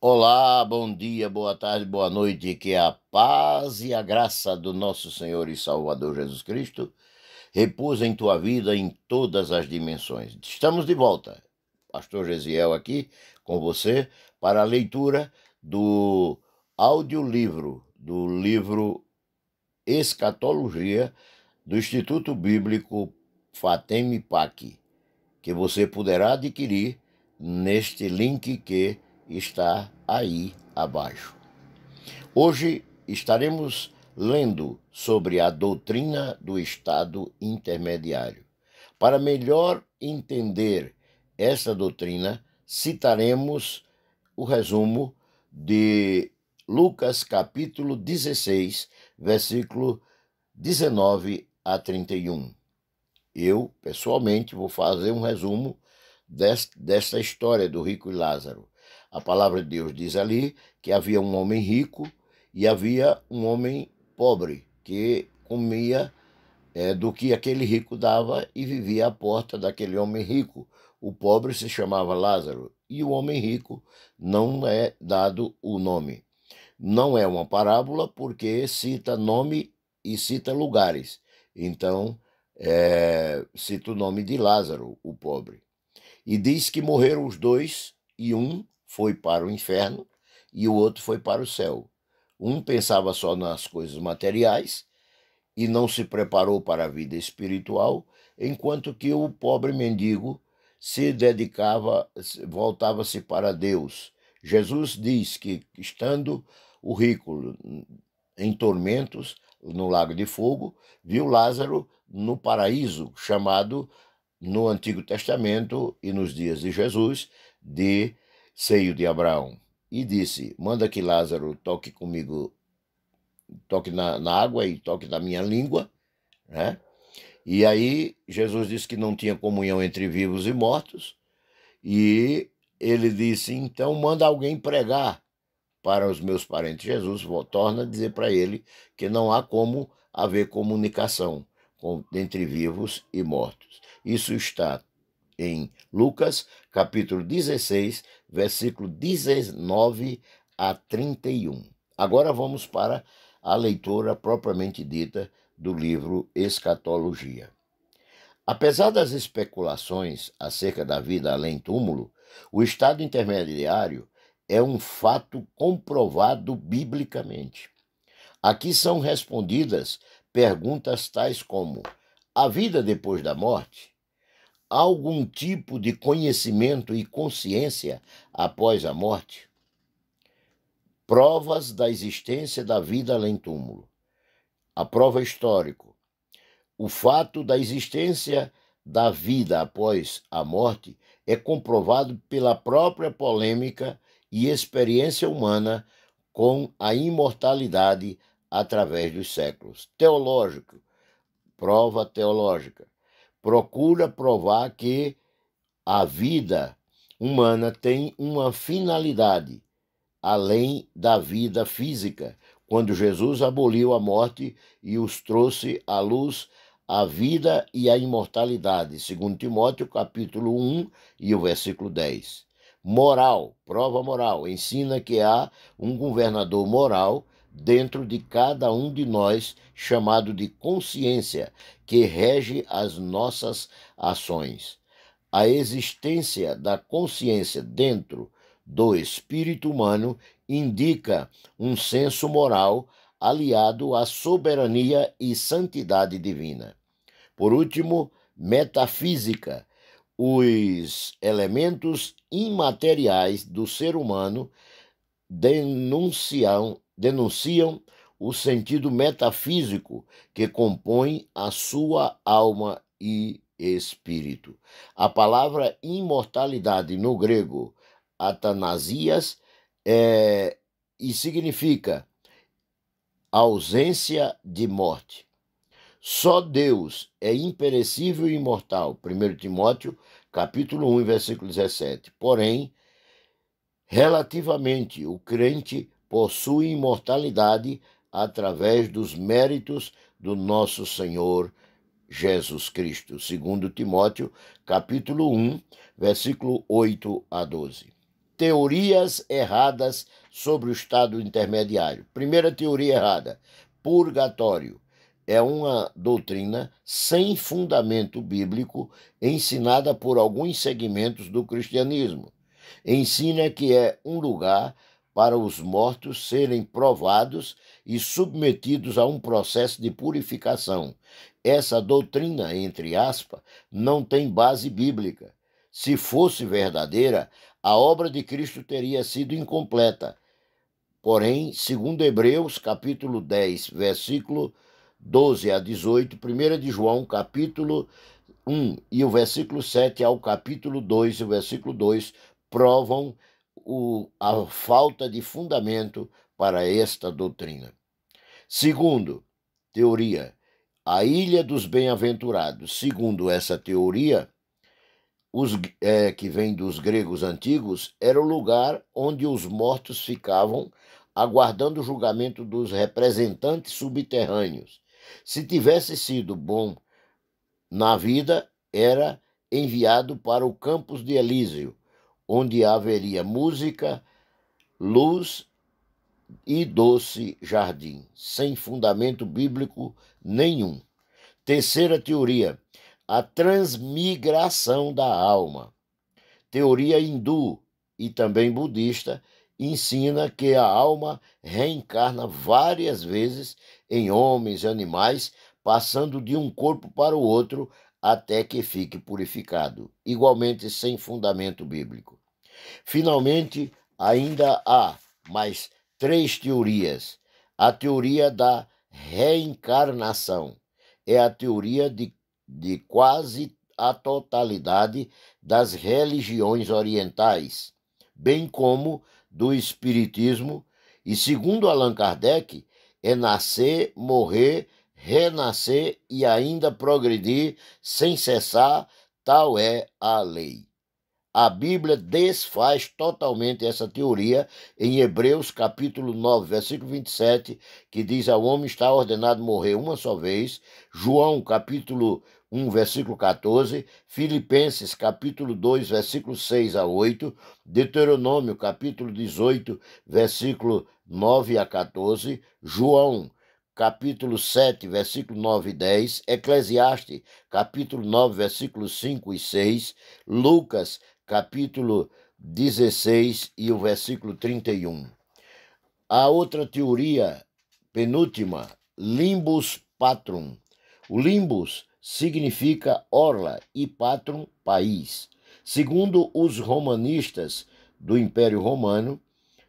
Olá, bom dia, boa tarde, boa noite, que a paz e a graça do nosso Senhor e Salvador Jesus Cristo repousa em tua vida em todas as dimensões. Estamos de volta, Pastor Gesiel aqui com você para a leitura do audiolivro, do livro Escatologia do Instituto Bíblico Fatemi Pac, que você poderá adquirir neste link que está aí abaixo. Hoje estaremos lendo sobre a doutrina do estado intermediário. Para melhor entender essa doutrina, citaremos o resumo de Lucas capítulo 16, versículo 19 a 31. Eu, pessoalmente, vou fazer um resumo desta história do rico e Lázaro. A palavra de Deus diz ali que havia um homem rico e havia um homem pobre que comia do que aquele rico dava e vivia à porta daquele homem rico. O pobre se chamava Lázaro e o homem rico não é dado o nome. Não é uma parábola porque cita nome e cita lugares. Então, cita o nome de Lázaro, o pobre. E diz que morreram os dois e um foi para o inferno e o outro foi para o céu. Um pensava só nas coisas materiais e não se preparou para a vida espiritual, enquanto que o pobre mendigo se dedicava, voltava-se para Deus. Jesus diz que, estando o rico em tormentos, no lago de fogo, viu Lázaro no paraíso, chamado no Antigo Testamento e nos dias de Jesus, de seio de Abraão. E disse: manda que Lázaro toque comigo, toque na água e toque na minha língua, né? E aí Jesus disse que não tinha comunhão entre vivos e mortos, e ele disse: então manda alguém pregar para os meus parentes. Jesus torna a dizer para ele que não há como haver comunicação entre vivos e mortos. Isso está em Lucas, capítulo 16, versículo 19 a 31. Agora vamos para a leitura propriamente dita do livro Escatologia. Apesar das especulações acerca da vida além túmulo, o estado intermediário é um fato comprovado biblicamente. Aqui são respondidas perguntas tais como: a vida depois da morte? Há algum tipo de conhecimento e consciência após a morte? Provas da existência da vida além túmulo. A prova histórica. O fato da existência da vida após a morte é comprovado pela própria polêmica e experiência humana com a imortalidade através dos séculos. Teológico, prova teológica. Procura provar que a vida humana tem uma finalidade além da vida física, quando Jesus aboliu a morte e os trouxe à luz a vida e a imortalidade, segundo Timóteo, capítulo 1 e o versículo 10. Moral, prova moral, ensina que há um governador moral dentro de cada um de nós, chamado de consciência, que rege as nossas ações. A existência da consciência dentro do espírito humano indica um senso moral aliado à soberania e santidade divina. Por último, metafísica. Os elementos imateriais do ser humano denunciam o sentido metafísico que compõe a sua alma e espírito. A palavra imortalidade no grego, atanasias, e significa ausência de morte. Só Deus é imperecível e imortal. 1 Timóteo, capítulo 1, versículo 17. Porém, relativamente, o crente possui imortalidade através dos méritos do nosso Senhor Jesus Cristo. 2 Timóteo, capítulo 1, versículo 8 a 12. teorias erradas sobre o estado intermediário. Primeira teoria errada: purgatório. É uma doutrina sem fundamento bíblico, ensinada por alguns segmentos do cristianismo. Ensina que é um lugar para os mortos serem provados e submetidos a um processo de purificação. Essa doutrina, entre aspas, não tem base bíblica. Se fosse verdadeira, a obra de Cristo teria sido incompleta. Porém, segundo Hebreus, capítulo 10, versículo 12 a 18, 1 de João, capítulo 1 e o versículo 7 ao capítulo 2 e o versículo 2 provam a falta de fundamento para esta doutrina. Segundo, teoria, a Ilha dos Bem-aventurados. Segundo essa teoria, que vem dos gregos antigos, era o lugar onde os mortos ficavam aguardando o julgamento dos representantes subterrâneos. Se tivesse sido bom na vida, era enviado para o Campos de Elísio, onde haveria música, luz e doce jardim, sem fundamento bíblico nenhum. Terceira teoria, a transmigração da alma. Teoria hindu e também budista ensina que a alma reencarna várias vezes em homens e animais, passando de um corpo para o outro até que fique purificado, igualmente sem fundamento bíblico. Finalmente, ainda há mais 3 teorias. A teoria da reencarnação é a teoria de quase a totalidade das religiões orientais, bem como do espiritismo, e segundo Allan Kardec, é nascer, morrer, renascer e ainda progredir sem cessar, tal é a lei. A Bíblia desfaz totalmente essa teoria em Hebreus capítulo 9, versículo 27, que diz: ao homem está ordenado morrer uma só vez. João capítulo 1, versículo 14, Filipenses capítulo 2, versículo 6 a 8, Deuteronômio capítulo 18, versículo 9 a 14, João capítulo 7, versículo 9 e 10, Eclesiastes capítulo 9, versículos 5 e 6, Lucas capítulo 16 e o versículo 31. A outra teoria, penúltima, limbus patrum. O limbus significa orla e patrum, país. Segundo os romanistas do Império Romano,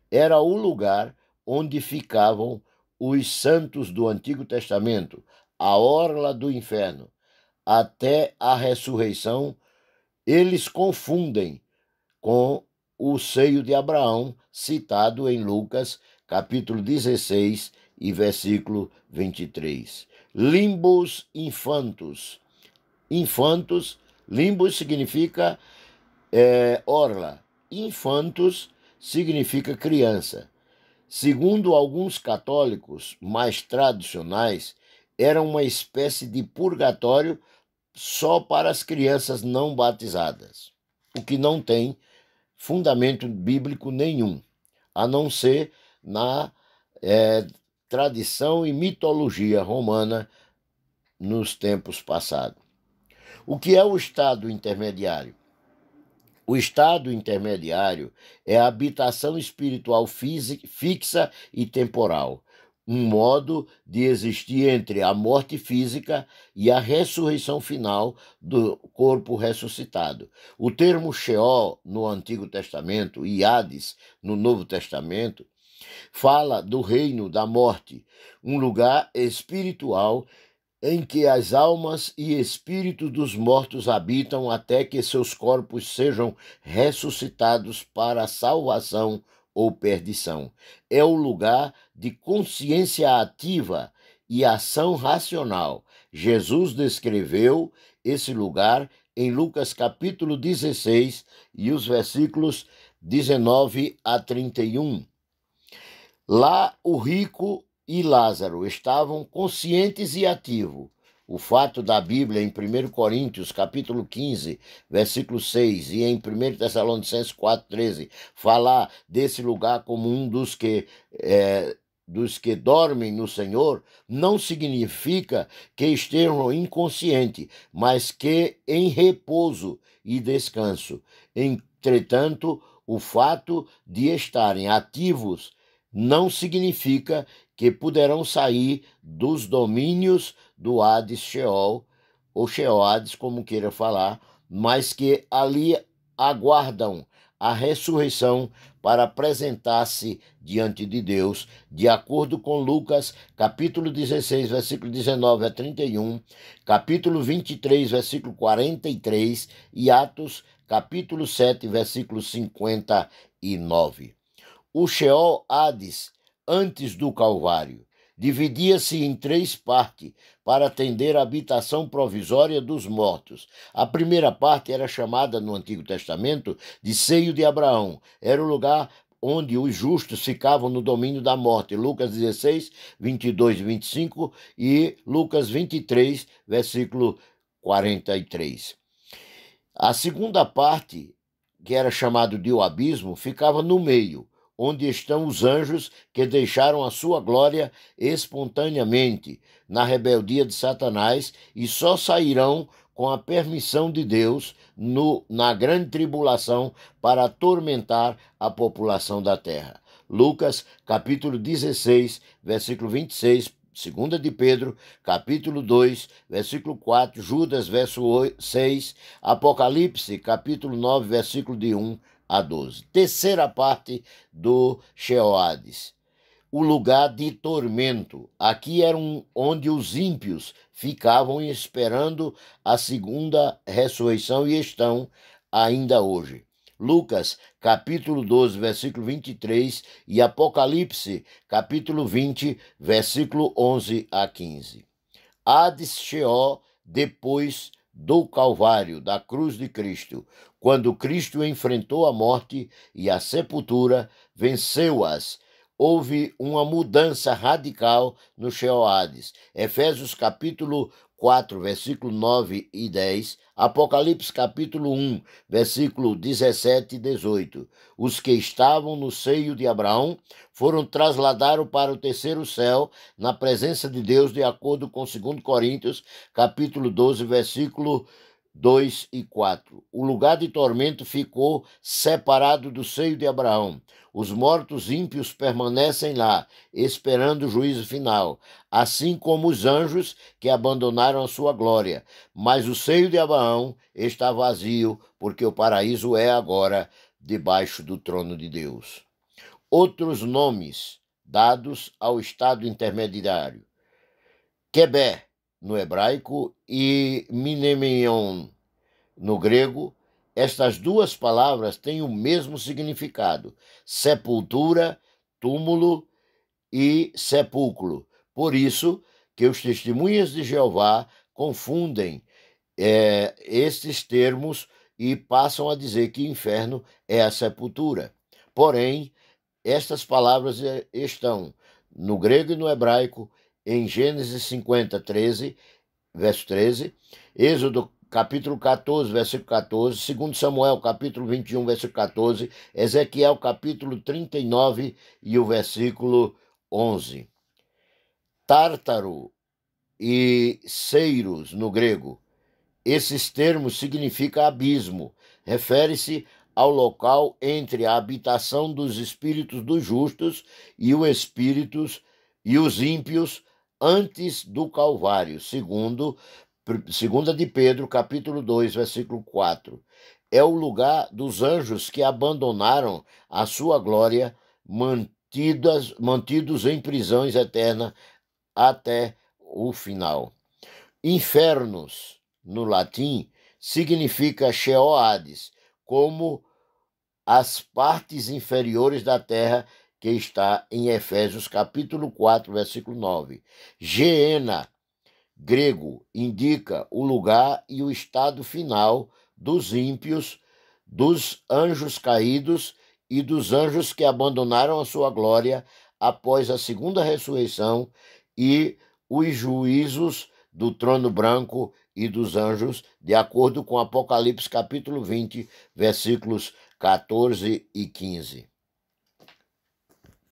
era o lugar onde ficavam os santos do Antigo Testamento, a orla do inferno, até a ressurreição. Eles confundem com o seio de Abraão, citado em Lucas, capítulo 16 e versículo 23. Limbus infantus. Infantus, limbus significa orla. Infantus significa criança. Segundo alguns católicos mais tradicionais, era uma espécie de purgatório só para as crianças não batizadas, o que não tem fundamento bíblico nenhum, a não ser na tradição e mitologia romana nos tempos passados. O que é o estado intermediário? O estado intermediário é a habitação espiritual fixa e temporal, um modo de existir entre a morte física e a ressurreição final do corpo ressuscitado. O termo Sheol no Antigo Testamento e Hades no Novo Testamento fala do reino da morte, um lugar espiritual em que as almas e espíritos dos mortos habitam até que seus corpos sejam ressuscitados para a salvação ou perdição. É o lugar de consciência ativa e ação racional. Jesus descreveu esse lugar em Lucas capítulo 16 e os versículos 19 a 31. Lá o rico e Lázaro estavam conscientes e ativos. o fato da Bíblia em 1 Coríntios, capítulo 15, versículo 6, e em 1 Tessalonicenses 4,13, falar desse lugar como um dos que dormem no Senhor, não significa que estejam inconscientes, mas que em repouso e descanso. Entretanto, o fato de estarem ativos não significa que poderão sair dos domínios do Hades Sheol, ou Sheol Hades, como queira falar, mas que ali aguardam a ressurreição para apresentar-se diante de Deus, de acordo com Lucas, capítulo 16, versículo 19 a 31, capítulo 23, versículo 43 e Atos, capítulo 7, versículo 59. O Sheol Hades, antes do Calvário, dividia-se em 3 partes para atender a habitação provisória dos mortos. A primeira parte era chamada no Antigo Testamento de Seio de Abraão. Era o lugar onde os justos ficavam no domínio da morte. Lucas 16, 22 e 25 e Lucas 23, versículo 43. A segunda parte, que era chamado de o abismo, ficava no meio, onde estão os anjos que deixaram a sua glória espontaneamente na rebeldia de Satanás e só sairão com a permissão de Deus na grande tribulação para atormentar a população da terra. Lucas, capítulo 16, versículo 26, 2 de Pedro, capítulo 2, versículo 4, Judas, verso 6, Apocalipse, capítulo 9, versículo de 1 a 12. Terceira parte do Sheol Hades. O lugar de tormento. Aqui era onde os ímpios ficavam esperando a segunda ressurreição e estão ainda hoje. Lucas, capítulo 12, versículo 23 e Apocalipse, capítulo 20, versículo 11 a 15. Hades Sheol, depois do Calvário, da cruz de Cristo. Quando Cristo enfrentou a morte e a sepultura, venceu-as. Houve uma mudança radical no Sheol Hades. Efésios capítulo 4, versículo 9 e 10, Apocalipse capítulo 1, versículo 17 e 18. Os que estavam no seio de Abraão foram trasladados para o terceiro céu, na presença de Deus, de acordo com 2 Coríntios, capítulo 12, versículo 2 e 4. O lugar de tormento ficou separado do seio de Abraão. Os mortos ímpios permanecem lá, esperando o juízo final, assim como os anjos que abandonaram a sua glória. Mas o seio de Abraão está vazio, porque o paraíso é agora debaixo do trono de Deus. Outros nomes dados ao estado intermediário: Quebé, no hebraico, e Mnemeion, no grego. Estas duas palavras têm o mesmo significado: sepultura, túmulo e sepulcro. Por isso que os testemunhas de Jeová confundem estes termos e passam a dizer que inferno é a sepultura. Porém, estas palavras estão no grego e no hebraico em Gênesis 50, 13, verso 13, Êxodo capítulo 14, versículo 14, 2 Samuel, capítulo 21, versículo 14, Ezequiel, capítulo 39 e o versículo 11. Tártaro e Seiros, no grego. Esses termos significam abismo. Refere-se ao local entre a habitação dos espíritos dos justos e os ímpios antes do Calvário, segunda de Pedro, capítulo 2, versículo 4. É o lugar dos anjos que abandonaram a sua glória, mantidos em prisões eternas até o final. Infernos, no latim, significa Sheol Hades, como as partes inferiores da terra, que está em Efésios capítulo 4, versículo 9. Geena, grego, indica o lugar e o estado final dos ímpios, dos anjos caídos e dos anjos que abandonaram a sua glória após a segunda ressurreição e os juízos do trono branco e dos anjos, de acordo com Apocalipse capítulo 20, versículos 14 e 15.